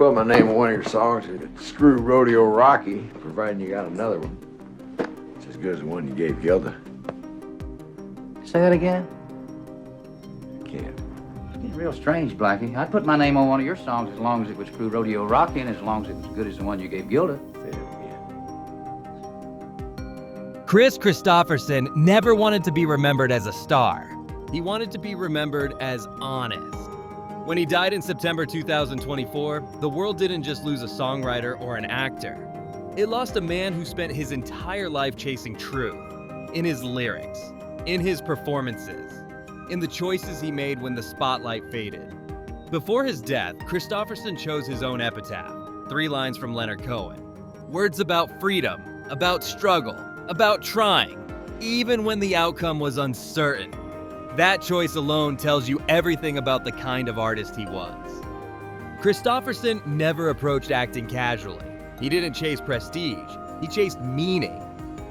put my name on one of your songs, Screw Rodeo Rocky, providing you got another one. It's as good as the one you gave Gilda. Say that again? Can't. It's getting real strange, Blackie. I'd put my name on one of your songs as long as it was Screw Rodeo Rocky and as long as it was as good as the one you gave Gilda. Say it again. Kris Kristofferson never wanted to be remembered as a star. He wanted to be remembered as honest. When he died in September 2024, the world didn't just lose a songwriter or an actor. It lost a man who spent his entire life chasing truth, in his lyrics, in his performances, in the choices he made when the spotlight faded. Before his death, Kristofferson chose his own epitaph, 3 lines from Leonard Cohen. Words about freedom, about struggle, about trying, even when the outcome was uncertain. That choice alone tells you everything about the kind of artist he was. Kristofferson never approached acting casually. He didn't chase prestige, he chased meaning.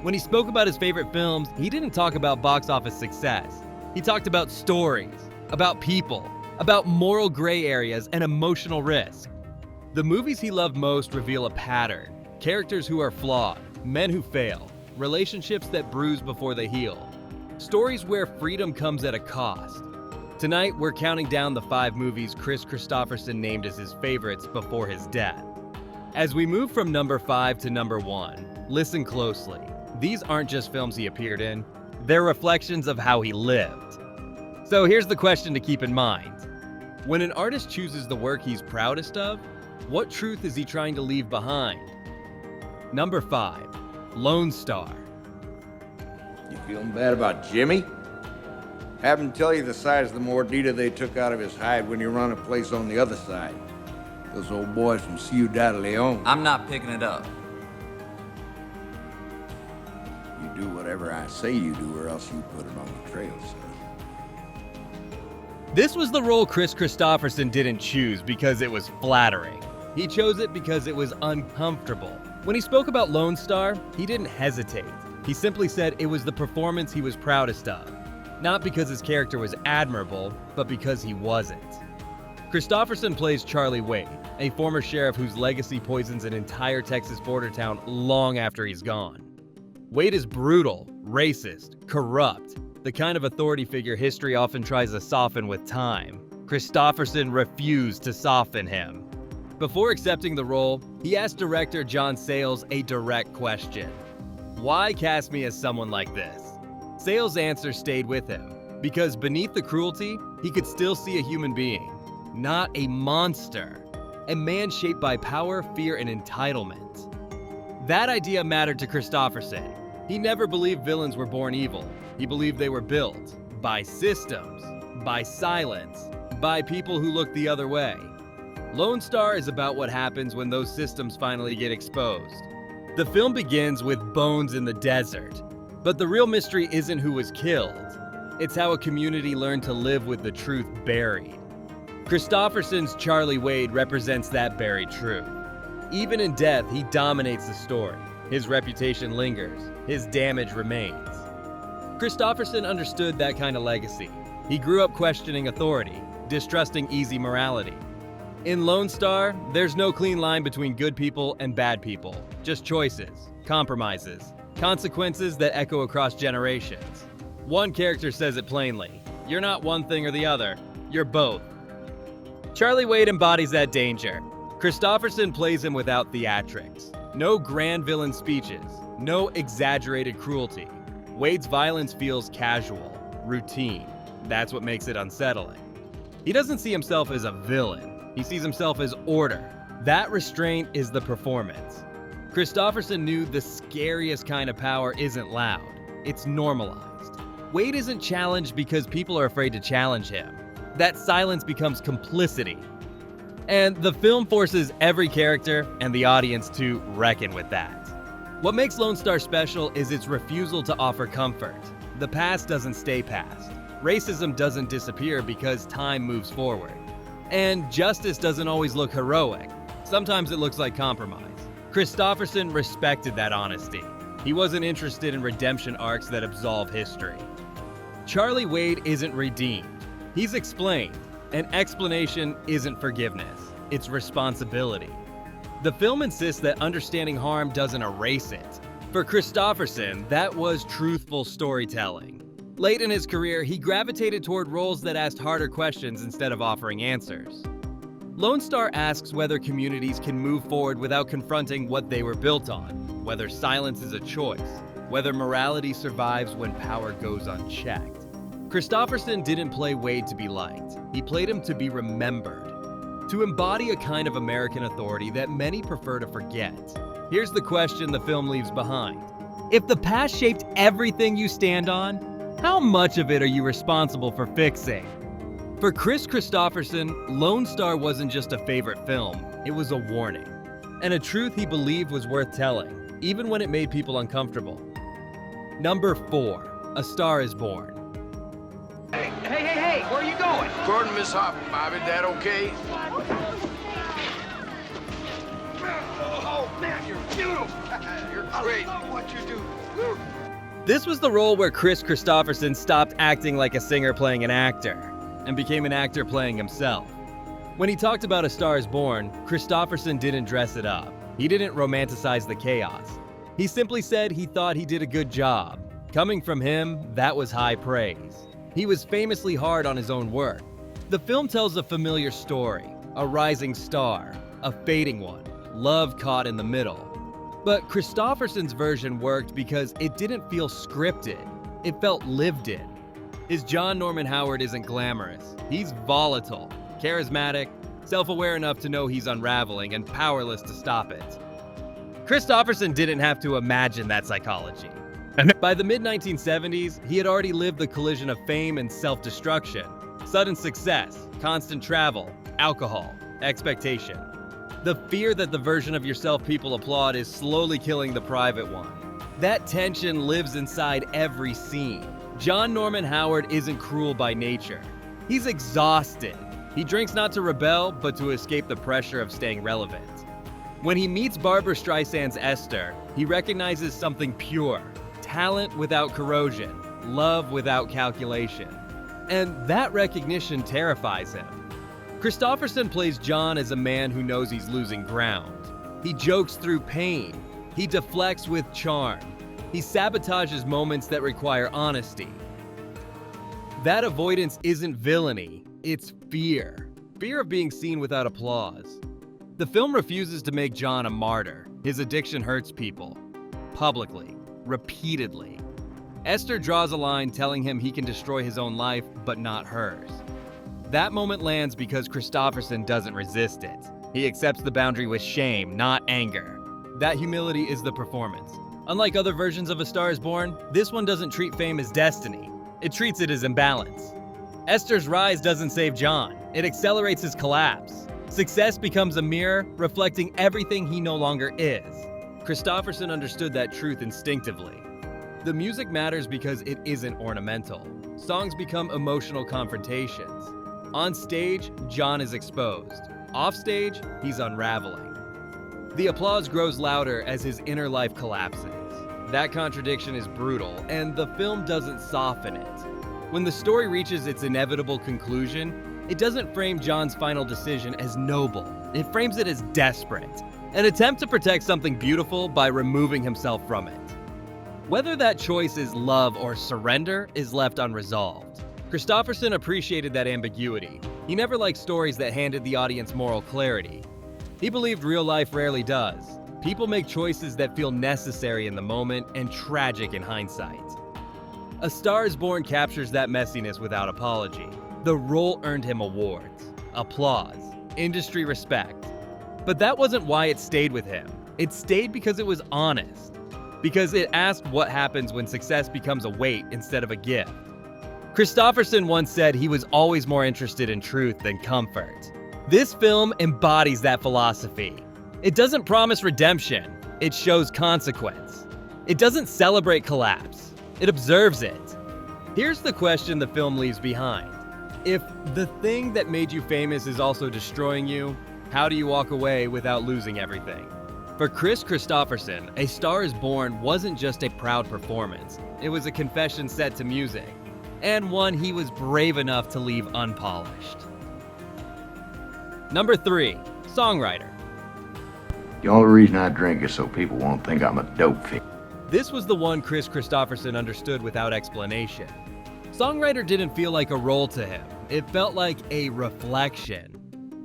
When he spoke about his favorite films, he didn't talk about box office success. He talked about stories, about people, about moral gray areas and emotional risk. The movies he loved most reveal a pattern: characters who are flawed, men who fail, relationships that bruise before they heal. Stories where freedom comes at a cost. Tonight, we're counting down the 5 movies Kris Kristofferson named as his favorites before his death. As we move from number 5 to number 1, listen closely. These aren't just films he appeared in, they're reflections of how he lived. So here's the question to keep in mind. When an artist chooses the work he's proudest of, what truth is he trying to leave behind? Number 5, Lone Star. You feeling bad about Jimmy? Have him tell you the size of the mordida they took out of his hide when you run a place on the other side. Those old boys from Ciudad Leon. I'm not picking it up. You do whatever I say you do, or else you put it on the trail, son. This was the role Kris Kristofferson didn't choose because it was flattering. He chose it because it was uncomfortable. When he spoke about Lone Star, he didn't hesitate. He simply said it was the performance he was proudest of. Not because his character was admirable, but because he wasn't. Kristofferson plays Charlie Wade, a former sheriff whose legacy poisons an entire Texas border town long after he's gone. Wade is brutal, racist, corrupt, the kind of authority figure history often tries to soften with time. Kristofferson refused to soften him. Before accepting the role, he asked director John Sayles a direct question. Why cast me as someone like this? Sayles' answer stayed with him, because beneath the cruelty, he could still see a human being, not a monster, a man shaped by power, fear, and entitlement. That idea mattered to Kristofferson. He never believed villains were born evil. He believed they were built by systems, by silence, by people who look the other way. Lone Star is about what happens when those systems finally get exposed. The film begins with bones in the desert, but the real mystery isn't who was killed. It's how a community learned to live with the truth buried. Kristofferson's Charlie Wade represents that buried truth. Even in death, he dominates the story. His reputation lingers. His damage remains. Kristofferson understood that kind of legacy. He grew up questioning authority, distrusting easy morality. In Lone Star, there's no clean line between good people and bad people. Just choices, compromises, consequences that echo across generations. One character says it plainly. You're not one thing or the other. You're both. Charlie Wade embodies that danger. Kristofferson plays him without theatrics. No grand villain speeches. No exaggerated cruelty. Wade's violence feels casual, routine. That's what makes it unsettling. He doesn't see himself as a villain. He sees himself as order. That restraint is the performance. Kristofferson knew the scariest kind of power isn't loud. It's normalized. Wade isn't challenged because people are afraid to challenge him. That silence becomes complicity. And the film forces every character and the audience to reckon with that. What makes Lone Star special is its refusal to offer comfort. The past doesn't stay past. Racism doesn't disappear because time moves forward. And justice doesn't always look heroic. Sometimes it looks like compromise. Kristofferson respected that honesty. He wasn't interested in redemption arcs that absolve history. Charlie Wade isn't redeemed. He's explained. And explanation isn't forgiveness. it's responsibility. The film insists that understanding harm doesn't erase it. For Kristofferson, that was truthful storytelling. Late in his career, he gravitated toward roles that asked harder questions instead of offering answers. Lone Star asks whether communities can move forward without confronting what they were built on, whether silence is a choice, whether morality survives when power goes unchecked. Kristofferson didn't play Wade to be liked. He played him to be remembered, to embody a kind of American authority that many prefer to forget. Here's the question the film leaves behind. If the past shaped everything you stand on, how much of it are you responsible for fixing? For Kris Kristofferson, Lone Star wasn't just a favorite film, it was a warning. And a truth he believed was worth telling, even when it made people uncomfortable. Number 4, A Star is Born. Hey, where are you going? According to Miss Hoffman, Bobby, that okay? Oh, man, you're beautiful. You're great. I love what you do. This was the role where Kris Kristofferson stopped acting like a singer playing an actor and became an actor playing himself. When he talked about A Star is Born, Kristofferson didn't dress it up. He didn't romanticize the chaos. He simply said he thought he did a good job. Coming from him, that was high praise. He was famously hard on his own work. The film tells a familiar story, a rising star, a fading one, love caught in the middle. But Kristofferson's version worked because it didn't feel scripted. It felt lived in. His John Norman Howard isn't glamorous. He's volatile, charismatic, self-aware enough to know he's unraveling and powerless to stop it. Kristofferson didn't have to imagine that psychology. By the mid-1970s, he had already lived the collision of fame and self-destruction, sudden success, constant travel, alcohol, expectation. The fear that the version of yourself people applaud is slowly killing the private one. That tension lives inside every scene. John Norman Howard isn't cruel by nature. He's exhausted. He drinks not to rebel, but to escape the pressure of staying relevant. When he meets Barbra Streisand's Esther, he recognizes something pure. Talent without corrosion, love without calculation. And that recognition terrifies him. Kristofferson plays John as a man who knows he's losing ground. He jokes through pain. He deflects with charm. He sabotages moments that require honesty. That avoidance isn't villainy, it's fear. Fear of being seen without applause. The film refuses to make John a martyr. His addiction hurts people. Publicly. Repeatedly. Esther draws a line telling him he can destroy his own life, but not hers. That moment lands because Kristofferson doesn't resist it. He accepts the boundary with shame, not anger. That humility is the performance. Unlike other versions of A Star is Born, this one doesn't treat fame as destiny. It treats it as imbalance. Esther's rise doesn't save John. It accelerates his collapse. Success becomes a mirror, reflecting everything he no longer is. Kristofferson understood that truth instinctively. The music matters because it isn't ornamental. Songs become emotional confrontations. On stage, John is exposed. Off stage, he's unraveling. The applause grows louder as his inner life collapses. That contradiction is brutal, and the film doesn't soften it. When the story reaches its inevitable conclusion, it doesn't frame John's final decision as noble. It frames it as desperate. An attempt to protect something beautiful by removing himself from it. Whether that choice is love or surrender is left unresolved. Kristofferson appreciated that ambiguity. He never liked stories that handed the audience moral clarity. He believed real life rarely does. People make choices that feel necessary in the moment and tragic in hindsight. A Star is Born captures that messiness without apology. The role earned him awards, applause, industry respect. But that wasn't why it stayed with him. It stayed because it was honest. Because it asked what happens when success becomes a weight instead of a gift. Kristofferson once said he was always more interested in truth than comfort. This film embodies that philosophy. It doesn't promise redemption, it shows consequence. It doesn't celebrate collapse, it observes it. Here's the question the film leaves behind. If the thing that made you famous is also destroying you, how do you walk away without losing everything? For Kris Kristofferson, A Star is Born wasn't just a proud performance. It was a confession set to music, and one he was brave enough to leave unpolished. Number 3, songwriter. The only reason I drink is so people won't think I'm a dope fiend. This was the one Kris Kristofferson understood without explanation. Songwriter didn't feel like a role to him. It felt like a reflection.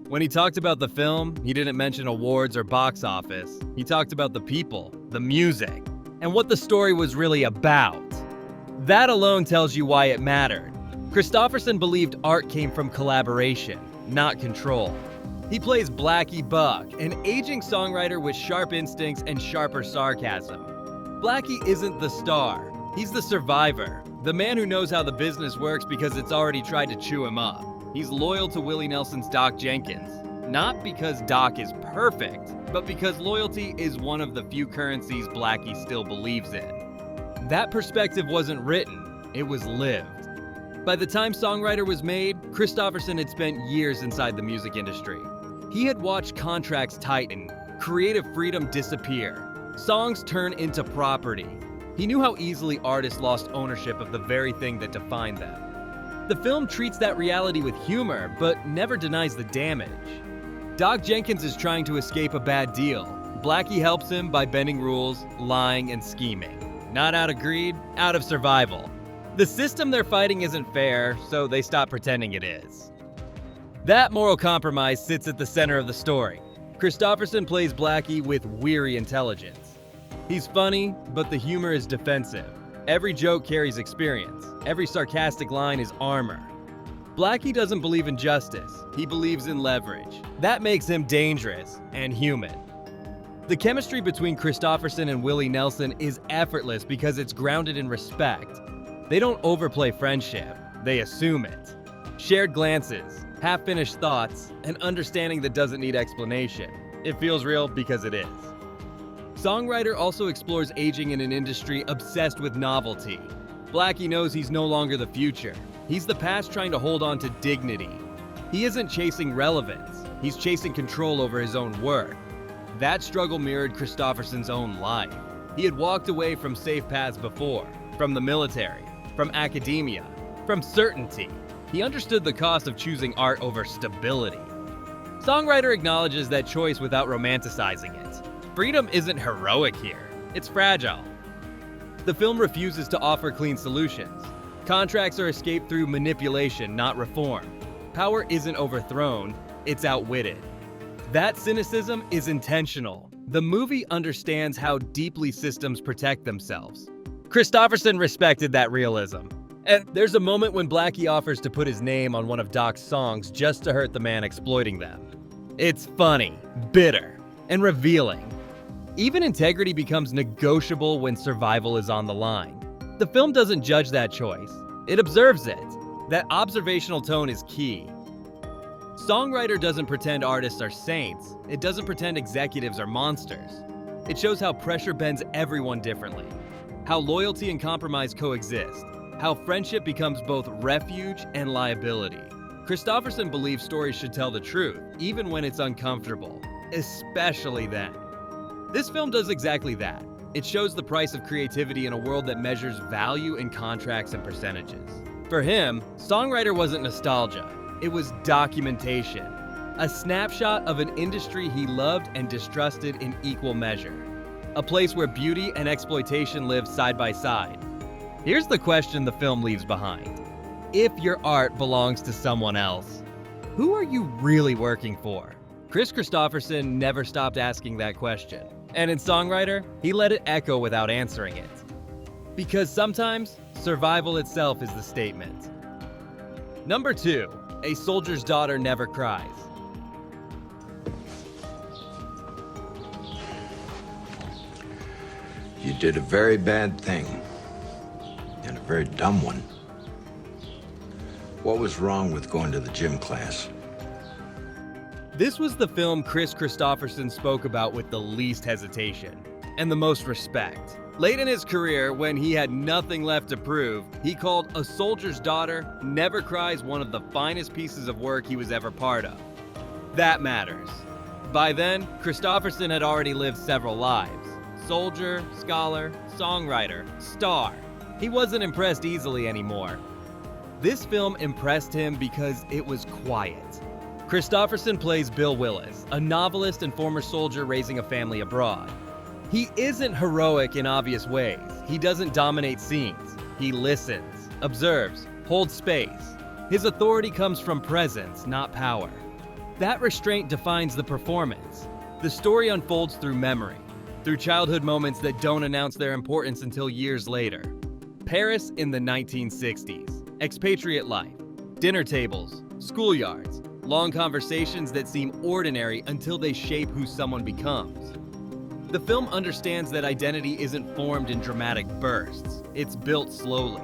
When he talked about the film, he didn't mention awards or box office. He talked about the people, the music, and what the story was really about. That alone tells you why it mattered. Kristofferson believed art came from collaboration, not control. He plays Blackie Buck, an aging songwriter with sharp instincts and sharper sarcasm. Blackie isn't the star. He's the survivor, the man who knows how the business works because it's already tried to chew him up. He's loyal to Willie Nelson's Doc Jenkins, not because Doc is perfect, but because loyalty is one of the few currencies Blackie still believes in. That perspective wasn't written, it was lived. By the time Songwriter was made, Kristofferson had spent years inside the music industry. He had watched contracts tighten, creative freedom disappear, songs turn into property. He knew how easily artists lost ownership of the very thing that defined them. The film treats that reality with humor, but never denies the damage. Doc Jenkins is trying to escape a bad deal. Blackie helps him by bending rules, lying, and scheming. Not out of greed, out of survival. The system they're fighting isn't fair, so they stop pretending it is. That moral compromise sits at the center of the story. Kristofferson plays Blackie with weary intelligence. He's funny, but the humor is defensive. Every joke carries experience. Every sarcastic line is armor. Blackie doesn't believe in justice. He believes in leverage. That makes him dangerous and human. The chemistry between Kristofferson and Willie Nelson is effortless because it's grounded in respect. They don't overplay friendship. They assume it. Shared glances, half-finished thoughts, and understanding that doesn't need explanation. It feels real because it is. Songwriter also explores aging in an industry obsessed with novelty. Blackie knows he's no longer the future. He's the past trying to hold on to dignity. He isn't chasing relevance. He's chasing control over his own work. That struggle mirrored Kristofferson's own life. He had walked away from safe paths before, from the military, from academia, from certainty. He understood the cost of choosing art over stability. Songwriter acknowledges that choice without romanticizing it. Freedom isn't heroic here, it's fragile. The film refuses to offer clean solutions. Contracts are escaped through manipulation, not reform. Power isn't overthrown, it's outwitted. That cynicism is intentional. The movie understands how deeply systems protect themselves. Kristofferson respected that realism. And there's a moment when Blackie offers to put his name on one of Doc's songs just to hurt the man exploiting them. It's funny, bitter, and revealing. Even integrity becomes negotiable when survival is on the line. The film doesn't judge that choice. It observes it. That observational tone is key. Songwriter doesn't pretend artists are saints. It doesn't pretend executives are monsters. It shows how pressure bends everyone differently. How loyalty and compromise coexist. How friendship becomes both refuge and liability. Kristofferson believes stories should tell the truth, even when it's uncomfortable. Especially then. This film does exactly that. It shows the price of creativity in a world that measures value in contracts and percentages. For him, Songwriter wasn't nostalgia. It was documentation. A snapshot of an industry he loved and distrusted in equal measure. A place where beauty and exploitation live side by side. Here's the question the film leaves behind. If your art belongs to someone else, who are you really working for? Kris Kristofferson never stopped asking that question. And in Songwriter, he let it echo without answering it. Because sometimes, survival itself is the statement. Number 2, A Soldier's Daughter Never Cries. You did a very bad thing, and a very dumb one. What was wrong with going to the gym class? This was the film Kris Kristofferson spoke about with the least hesitation and the most respect. Late in his career, when he had nothing left to prove, he called A Soldier's Daughter Never Cries one of the finest pieces of work he was ever part of. That matters. By then, Kristofferson had already lived several lives. Soldier, scholar, songwriter, star. He wasn't impressed easily anymore. This film impressed him because it was quiet. Kristofferson plays Bill Willis, a novelist and former soldier raising a family abroad. He isn't heroic in obvious ways. He doesn't dominate scenes. He listens, observes, holds space. His authority comes from presence, not power. That restraint defines the performance. The story unfolds through memory, through childhood moments that don't announce their importance until years later. Paris in the 1960s, expatriate life, dinner tables, schoolyards, long conversations that seem ordinary until they shape who someone becomes. The film understands that identity isn't formed in dramatic bursts, it's built slowly.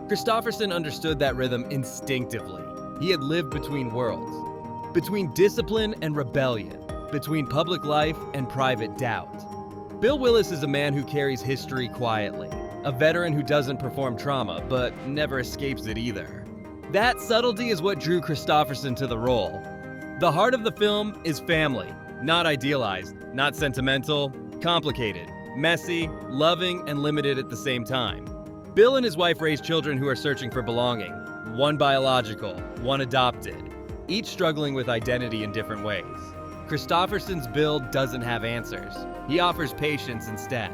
Kristofferson understood that rhythm instinctively. He had lived between worlds, between discipline and rebellion, between public life and private doubt. Bill Willis is a man who carries history quietly, a veteran who doesn't perform trauma, but never escapes it either. That subtlety is what drew Kristofferson to the role. The heart of the film is family, not idealized, not sentimental, complicated, messy, loving, and limited at the same time. Bill and his wife raise children who are searching for belonging, one biological, one adopted, each struggling with identity in different ways. Kristofferson's Bill doesn't have answers. He offers patience instead.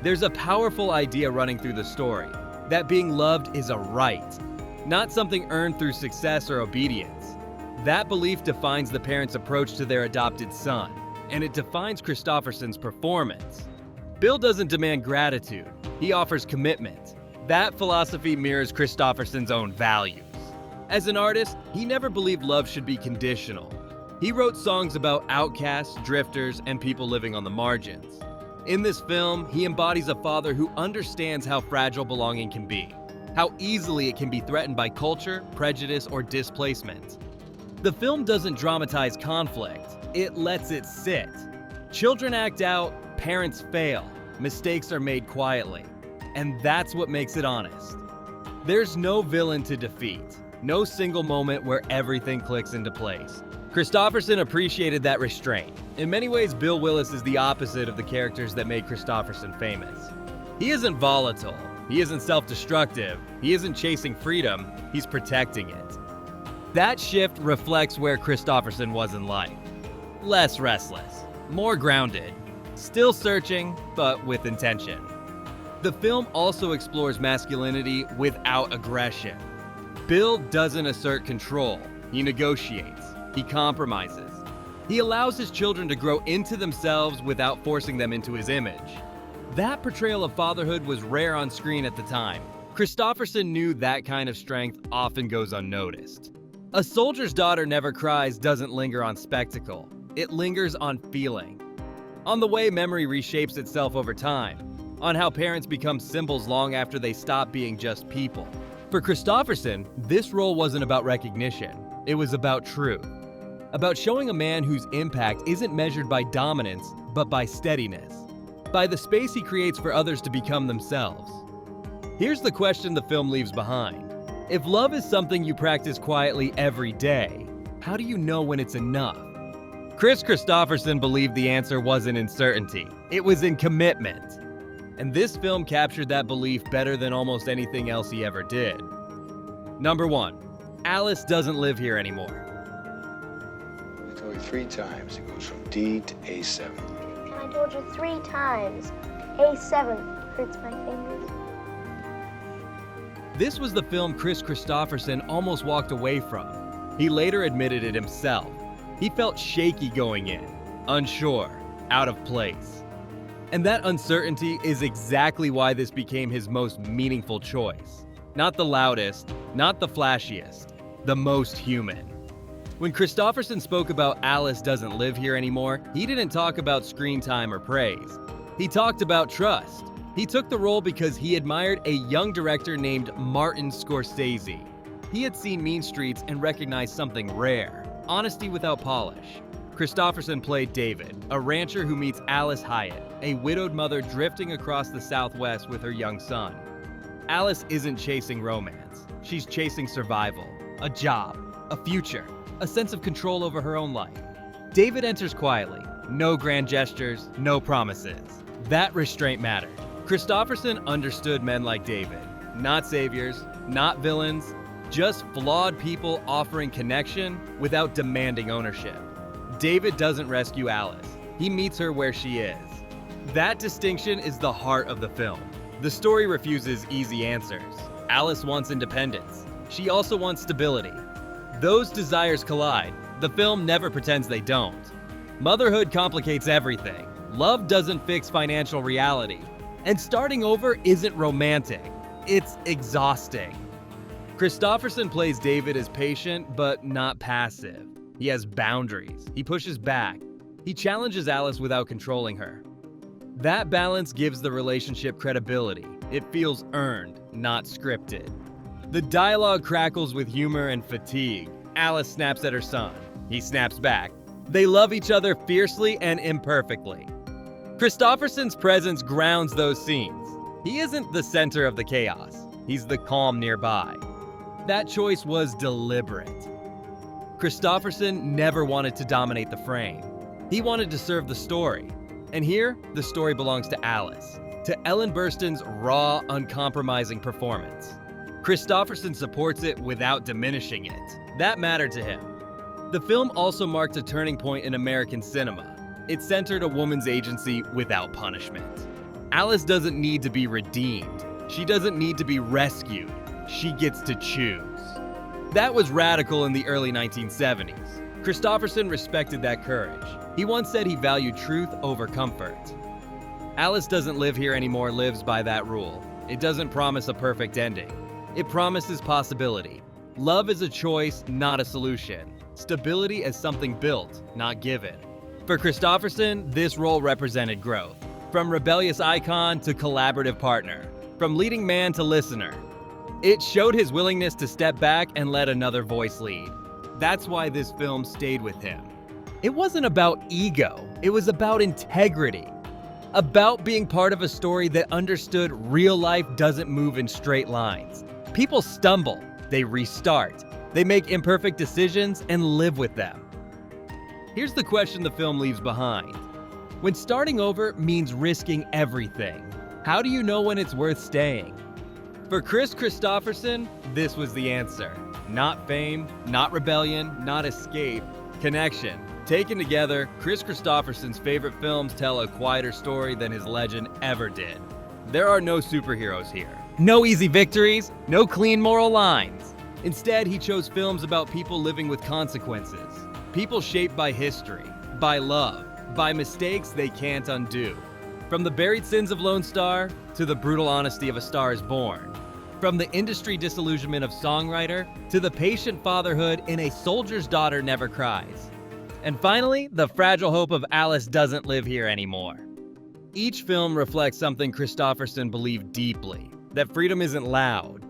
There's a powerful idea running through the story, that being loved is a right, not something earned through success or obedience. That belief defines the parents' approach to their adopted son, and it defines Kristofferson's performance. Bill doesn't demand gratitude, he offers commitment. That philosophy mirrors Kristofferson's own values. As an artist, he never believed love should be conditional. He wrote songs about outcasts, drifters, and people living on the margins. In this film, he embodies a father who understands how fragile belonging can be, how easily it can be threatened by culture, prejudice, or displacement. The film doesn't dramatize conflict, it lets it sit. Children act out, parents fail, mistakes are made quietly, and that's what makes it honest. There's no villain to defeat, no single moment where everything clicks into place. Kristofferson appreciated that restraint. In many ways, Bill Willis is the opposite of the characters that made Kristofferson famous. He isn't volatile, he isn't self-destructive, he isn't chasing freedom, he's protecting it. That shift reflects where Kristofferson was in life. Less restless, more grounded, still searching, but with intention. The film also explores masculinity without aggression. Bill doesn't assert control, he negotiates, he compromises. He allows his children to grow into themselves without forcing them into his image. That portrayal of fatherhood was rare on screen at the time. Kristofferson knew that kind of strength often goes unnoticed. A Soldier's Daughter Never Cries doesn't linger on spectacle. It lingers on feeling. On the way memory reshapes itself over time. On how parents become symbols long after they stop being just people. For Kristofferson, this role wasn't about recognition. It was about truth. About showing a man whose impact isn't measured by dominance, but by steadiness. By the space he creates for others to become themselves. Here's the question the film leaves behind. If love is something you practice quietly every day, how do you know when it's enough? Kris Kristofferson believed the answer wasn't in certainty, it was in commitment. And this film captured that belief better than almost anything else he ever did. Number 1, Alice doesn't live here anymore. I told you 3 times. It goes from D to A7. And I told you 3 times. A7 hurts my fingers. This was the film Kris Kristofferson almost walked away from. He later admitted it himself. He felt shaky going in, unsure, out of place. And that uncertainty is exactly why this became his most meaningful choice. Not the loudest, not the flashiest, the most human. When Kristofferson spoke about Alice doesn't live here anymore, he didn't talk about screen time or praise. He talked about trust. He took the role because he admired a young director named Martin Scorsese. He had seen Mean Streets and recognized something rare, honesty without polish. Kristofferson played David, a rancher who meets Alice Hyatt, a widowed mother drifting across the Southwest with her young son. Alice isn't chasing romance. She's chasing survival, a job, a future, a sense of control over her own life. David enters quietly, no grand gestures, no promises. That restraint mattered. Kristofferson understood men like David, not saviors, not villains, Just flawed people offering connection without demanding ownership. David doesn't rescue Alice. He meets her where she is. That distinction is the heart of the film. The story refuses easy answers. Alice wants independence. She also wants stability. Those desires collide. The film never pretends they don't. Motherhood complicates everything. Love doesn't fix financial reality. And starting over isn't romantic. It's exhausting. Kristofferson plays David as patient, but not passive. He has boundaries. He pushes back. He challenges Alice without controlling her. That balance gives the relationship credibility. It feels earned, not scripted. The dialogue crackles with humor and fatigue. Alice snaps at her son. He snaps back. They love each other fiercely and imperfectly. Kristofferson's presence grounds those scenes. He isn't the center of the chaos. He's the calm nearby. That choice was deliberate. Kristofferson never wanted to dominate the frame. He wanted to serve the story. And here, the story belongs to Alice, to Ellen Burstyn's raw, uncompromising performance. Kristofferson supports it without diminishing it. That mattered to him. The film also marked a turning point in American cinema. It centered a woman's agency without punishment. Alice doesn't need to be redeemed. She doesn't need to be rescued. She gets to choose. That was radical in the early 1970s. Kristofferson respected that courage. He once said he valued truth over comfort. Alice Doesn't Live Here Anymore lives by that rule. It doesn't promise a perfect ending. It promises possibility. Love is a choice, not a solution. Stability as something built, not given. For Kristofferson, this role represented growth. From rebellious icon to collaborative partner. From leading man to listener. It showed his willingness to step back and let another voice lead. That's why this film stayed with him. It wasn't about ego, it was about integrity. About being part of a story that understood real life doesn't move in straight lines. People stumble, they restart, they make imperfect decisions and live with them. Here's the question the film leaves behind. When starting over means risking everything, how do you know when it's worth staying? For Kris Kristofferson, this was the answer. Not fame, not rebellion, not escape, connection. Taken together, Kris Kristofferson's favorite films tell a quieter story than his legend ever did. There are no superheroes here. No easy victories, no clean moral lines. Instead, he chose films about people living with consequences. People shaped by history, by love, by mistakes they can't undo. From the buried sins of Lone Star to the brutal honesty of A Star is Born. From the industry disillusionment of Songwriter to the patient fatherhood in A Soldier's Daughter Never Cries. And finally, the fragile hope of Alice Doesn't Live Here Anymore. Each film reflects something Kristofferson believed deeply. That freedom isn't loud.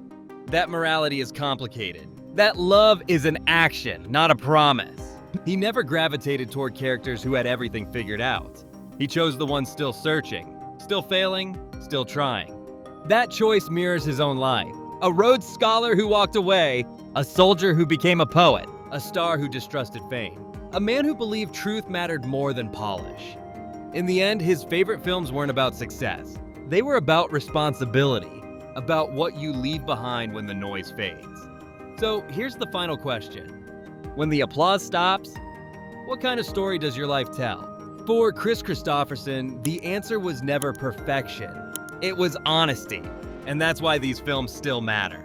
That morality is complicated. That love is an action, not a promise. He never gravitated toward characters who had everything figured out. He chose the ones still searching, still failing, still trying. That choice mirrors his own life. A Rhodes Scholar who walked away, a soldier who became a poet, a star who distrusted fame, a man who believed truth mattered more than polish. In the end, his favorite films weren't about success. They were about responsibility, about what you leave behind when the noise fades. So here's the final question. When the applause stops, what kind of story does your life tell? For Kris Kristofferson, the answer was never perfection. It was honesty, and that's why these films still matter.